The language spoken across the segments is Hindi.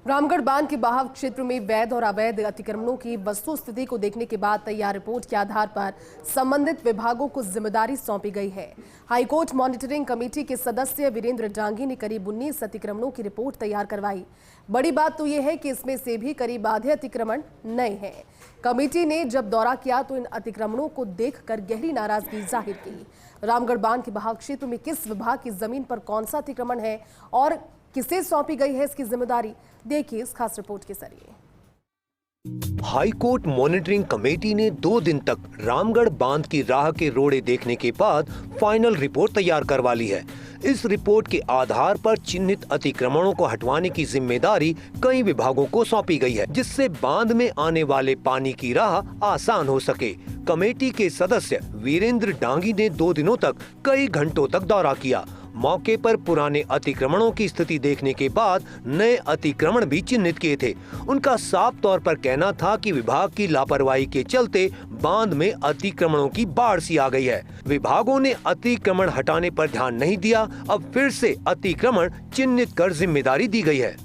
रामगढ़ बांध के बहाव क्षेत्र में वैध और अवैध अतिक्रमणों की वस्तुस्थिति को देखने के बाद तैयार रिपोर्ट के आधार पर संबंधित विभागों को जिम्मेदारी सौंपी गई है। हाईकोर्ट मॉनिटरिंग कमेटी के सदस्य वीरेंद्र डांगी ने करीब 19 अतिक्रमणों की रिपोर्ट तैयार करवाई। बड़ी बात तो यह है कि इसमें से भी करीब आधे अतिक्रमण नए हैं। कमेटी ने जब दौरा किया तो इन अतिक्रमणों को देखकर गहरी नाराजगी जाहिर की। रामगढ़ बांध के बहाव क्षेत्र में किस विभाग की जमीन पर कौन सा अतिक्रमण है और किसे सौंपी गई है इसकी जिम्मेदारी, देखिए इस खास रिपोर्ट के जरिए। हाईकोर्ट मॉनिटरिंग कमेटी ने 2 दिन तक रामगढ़ बांध की राह के रोड़े देखने के बाद फाइनल रिपोर्ट तैयार करवा ली है। इस रिपोर्ट के आधार पर चिन्हित अतिक्रमणों को हटवाने की जिम्मेदारी कई विभागों को सौंपी गई है, जिससे बांध में आने वाले पानी की राह आसान हो सके। कमेटी के सदस्य वीरेंद्र डांगी ने 2 दिनों तक कई घंटों तक दौरा किया। मौके पर पुराने अतिक्रमणों की स्थिति देखने के बाद नए अतिक्रमण भी चिन्हित किए थे। उनका साफ तौर पर कहना था कि विभाग की लापरवाही के चलते बांध में अतिक्रमणों की बाढ़ सी आ गई है। विभागों ने अतिक्रमण हटाने पर ध्यान नहीं दिया। अब फिर से अतिक्रमण चिन्हित कर जिम्मेदारी दी गई है।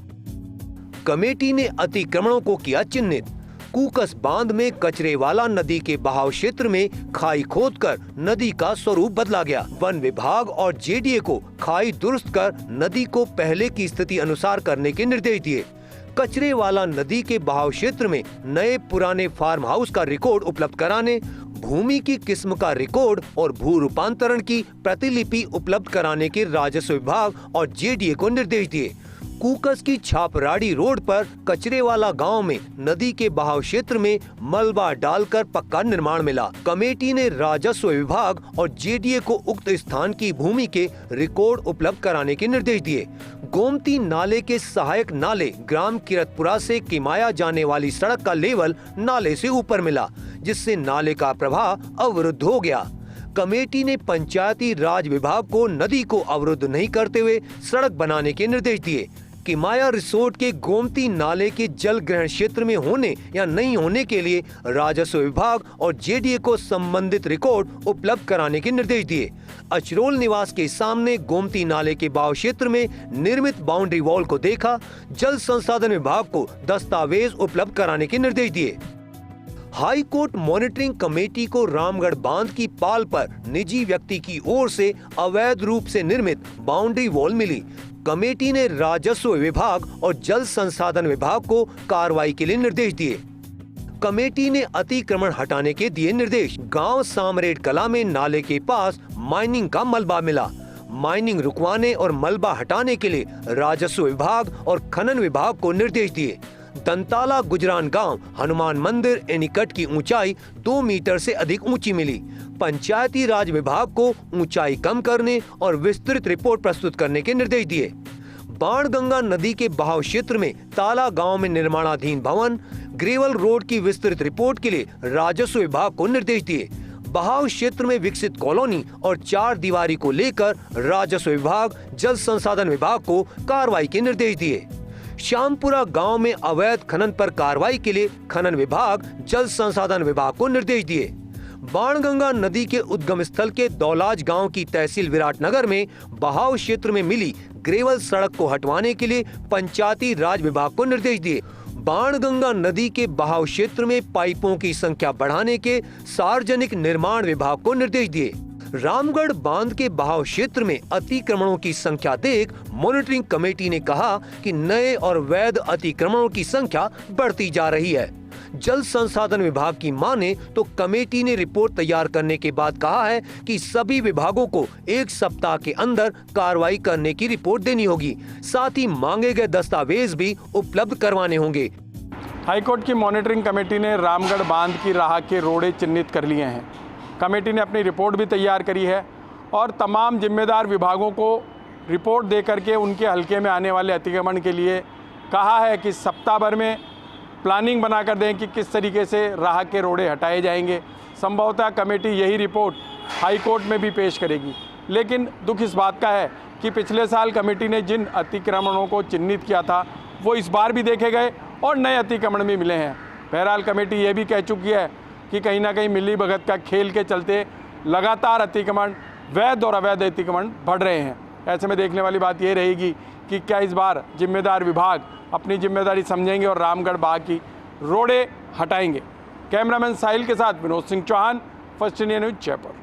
कमेटी ने अतिक्रमणों को किया चिन्हित। कूकस बांध में कचरेवाला नदी के बहाव क्षेत्र में खाई खोदकर नदी का स्वरूप बदला गया। वन विभाग और जेडीए को खाई दुरुस्त कर नदी को पहले की स्थिति अनुसार करने के निर्देश दिए। कचरेवाला नदी के बहाव क्षेत्र में नए पुराने फार्म हाउस का रिकॉर्ड उपलब्ध कराने, भूमि की किस्म का रिकॉर्ड और भू रूपांतरण की प्रतिलिपि उपलब्ध कराने के राजस्व विभाग और जेडीए को निर्देश दिए। कूकस की छापराड़ी रोड पर कचरेवाला गांव में नदी के बहाव क्षेत्र में मलबा डालकर पक्का निर्माण मिला। कमेटी ने राजस्व विभाग और जेडीए को उक्त स्थान की भूमि के रिकॉर्ड उपलब्ध कराने के निर्देश दिए। गोमती नाले के सहायक नाले ग्राम किरतपुरा से किमाया जाने वाली सड़क का लेवल नाले से ऊपर मिला, जिससे नाले का प्रवाह अवरुद्ध हो गया। कमेटी ने पंचायती राज विभाग को नदी को अवरुद्ध नहीं करते हुए सड़क बनाने के निर्देश दिए। किमाया रिसोर्ट के गोमती नाले के जल ग्रहण क्षेत्र में होने या नहीं होने के लिए राजस्व विभाग और जेडीए को संबंधित रिकॉर्ड उपलब्ध कराने के निर्देश दिए। अचरोल निवास के सामने गोमती नाले के बहाव क्षेत्र में निर्मित बाउंड्री वॉल को देखा। जल संसाधन विभाग को दस्तावेज उपलब्ध कराने के निर्देश दिए। हाई कोर्ट मॉनिटरिंग कमेटी को रामगढ़ बांध की पाल पर निजी व्यक्ति की ओर से अवैध रूप से निर्मित बाउंड्री वॉल मिली। कमेटी ने राजस्व विभाग और जल संसाधन विभाग को कार्रवाई के लिए निर्देश दिए। कमेटी ने अतिक्रमण हटाने के दिए निर्देश। गांव सामरेड कला में नाले के पास माइनिंग का मलबा मिला। माइनिंग रुकवाने और मलबा हटाने के लिए राजस्व विभाग और खनन विभाग को निर्देश दिए। दंताला गुजरान गांव हनुमान मंदिर एनीकट की ऊंचाई 2 मीटर से अधिक ऊंची मिली। पंचायती राज विभाग को ऊंचाई कम करने और विस्तृत रिपोर्ट प्रस्तुत करने के निर्देश दिए। बाणगंगा नदी के बहाव क्षेत्र में ताला गांव में निर्माणाधीन भवन ग्रेवल रोड की विस्तृत रिपोर्ट के लिए राजस्व विभाग को निर्देश दिए। बहाव क्षेत्र में विकसित कॉलोनी और 4 दीवारी को लेकर राजस्व विभाग जल संसाधन विभाग को कार्रवाई के निर्देश दिए। श्यामपुरा गांव में अवैध खनन पर कार्रवाई के लिए खनन विभाग जल संसाधन विभाग को निर्देश दिए। बाणगंगा नदी के उद्गम स्थल के दौलाज गांव की तहसील विराटनगर में बहाव क्षेत्र में मिली ग्रेवल सड़क को हटवाने के लिए पंचायती राज विभाग को निर्देश दिए। बाणगंगा नदी के बहाव क्षेत्र में पाइपों की संख्या बढ़ाने के सार्वजनिक निर्माण विभाग को निर्देश दिए। रामगढ़ बांध के बहाव क्षेत्र में अतिक्रमणों की संख्या देख मॉनिटरिंग कमेटी ने कहा कि नए और वैध अतिक्रमणों की संख्या बढ़ती जा रही है। जल संसाधन विभाग की माने तो कमेटी ने रिपोर्ट तैयार करने के बाद कहा है कि सभी विभागों को 1 सप्ताह के अंदर कार्रवाई करने की रिपोर्ट देनी होगी। साथ ही मांगे गए दस्तावेज भी उपलब्ध करवाने होंगे। हाईकोर्ट की मॉनिटरिंग कमेटी ने रामगढ़ बांध की राह के रोड़े चिन्हित कर लिए हैं। कमेटी ने अपनी रिपोर्ट भी तैयार करी है और तमाम जिम्मेदार विभागों को रिपोर्ट दे करके उनके हल्के में आने वाले अतिक्रमण के लिए कहा है कि सप्ताह भर में प्लानिंग बनाकर दें कि किस तरीके से राह के रोड़े हटाए जाएंगे। संभवतः कमेटी यही रिपोर्ट हाई कोर्ट में भी पेश करेगी। लेकिन दुख इस बात का है कि पिछले साल कमेटी ने जिन अतिक्रमणों को चिन्हित किया था वो इस बार भी देखे गए और नए अतिक्रमण भी मिले हैं। बहरहाल कमेटी ये भी कह चुकी है कि कहीं ना कहीं मिली भगत का खेल के चलते लगातार अतिक्रमण, वैध और अवैध अतिक्रमण बढ़ रहे हैं। ऐसे में देखने वाली बात ये रहेगी कि क्या इस बार जिम्मेदार विभाग अपनी जिम्मेदारी समझेंगे और रामगढ़ बाग की रोडें हटाएंगे। कैमरामैन साहिल के साथ Vinod Singh Chauhan, first India news, Jaipur.